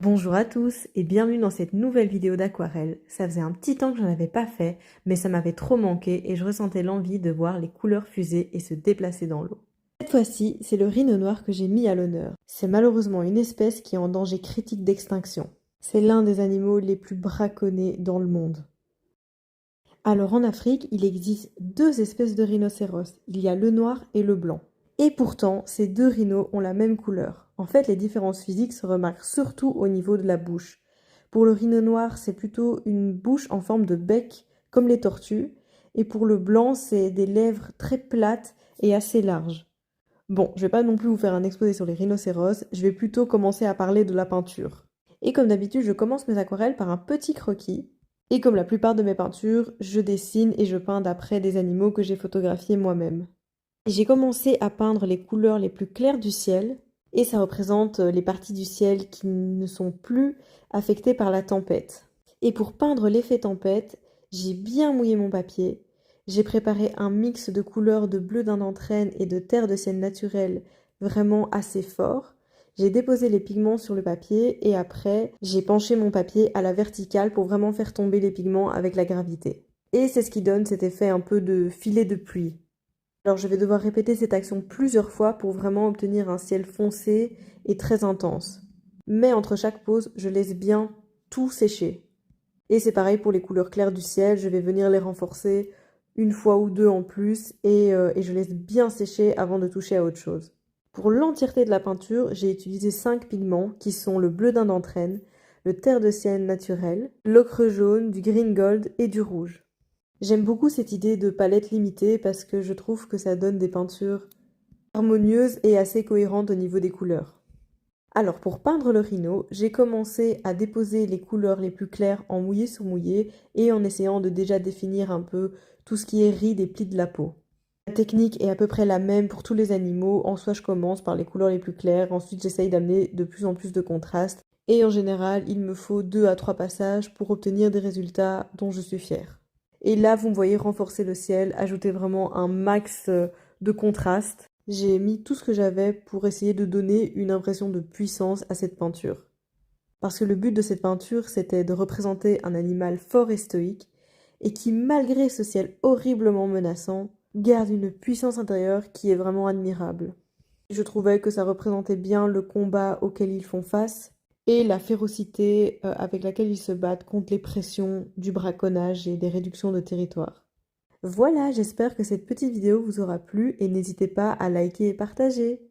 Bonjour à tous et bienvenue dans cette nouvelle vidéo d'aquarelle. Ça faisait un petit temps que je n'en avais pas fait, mais ça m'avait trop manqué et je ressentais l'envie de voir les couleurs fuser et se déplacer dans l'eau. Cette fois-ci, c'est le rhino noir que j'ai mis à l'honneur. C'est malheureusement une espèce qui est en danger critique d'extinction. C'est l'un des animaux les plus braconnés dans le monde. Alors en Afrique, il existe deux espèces de rhinocéros. Il y a le noir et le blanc. Et pourtant, ces deux rhinos ont la même couleur. En fait, les différences physiques se remarquent surtout au niveau de la bouche. Pour le rhino noir, c'est plutôt une bouche en forme de bec, comme les tortues. Et pour le blanc, c'est des lèvres très plates et assez larges. Bon, je vais pas non plus vous faire un exposé sur les rhinocéros, je vais plutôt commencer à parler de la peinture. Et comme d'habitude, je commence mes aquarelles par un petit croquis. Et comme la plupart de mes peintures, je dessine et je peins d'après des animaux que j'ai photographiés moi-même. J'ai commencé à peindre les couleurs les plus claires du ciel, et ça représente les parties du ciel qui ne sont plus affectées par la tempête. Et pour peindre l'effet tempête, j'ai bien mouillé mon papier, j'ai préparé un mix de couleurs de bleu d'un d'entraîne et de terre de ciel naturelle vraiment assez fort. J'ai déposé les pigments sur le papier et après, j'ai penché mon papier à la verticale pour vraiment faire tomber les pigments avec la gravité. Et c'est ce qui donne cet effet un peu de filet de pluie. Alors je vais devoir répéter cette action plusieurs fois pour vraiment obtenir un ciel foncé et très intense. Mais entre chaque pause, je laisse bien tout sécher. Et c'est pareil pour les couleurs claires du ciel, je vais venir les renforcer une fois ou deux en plus et je laisse bien sécher avant de toucher à autre chose. Pour l'entièreté de la peinture, j'ai utilisé 5 pigments qui sont le bleu d'un d'entraîne, le terre de ciel naturel, l'ocre jaune, du green gold et du rouge. J'aime beaucoup cette idée de palette limitée parce que je trouve que ça donne des peintures harmonieuses et assez cohérentes au niveau des couleurs. Alors pour peindre le rhino, j'ai commencé à déposer les couleurs les plus claires en mouillé sur mouillé et en essayant de déjà définir un peu tout ce qui est rides et plis de la peau. La technique est à peu près la même pour tous les animaux. En soi, je commence par les couleurs les plus claires, ensuite j'essaye d'amener de plus en plus de contraste et en général, il me faut 2 à 3 passages pour obtenir des résultats dont je suis fière. Et là, vous me voyez renforcer le ciel, ajouter vraiment un max de contraste. J'ai mis tout ce que j'avais pour essayer de donner une impression de puissance à cette peinture. Parce que le but de cette peinture, c'était de représenter un animal fort et stoïque, et qui, malgré ce ciel horriblement menaçant, garde une puissance intérieure qui est vraiment admirable. Je trouvais que ça représentait bien le combat auquel ils font face, et la férocité avec laquelle ils se battent contre les pressions du braconnage et des réductions de territoire. Voilà, j'espère que cette petite vidéo vous aura plu et n'hésitez pas à liker et partager.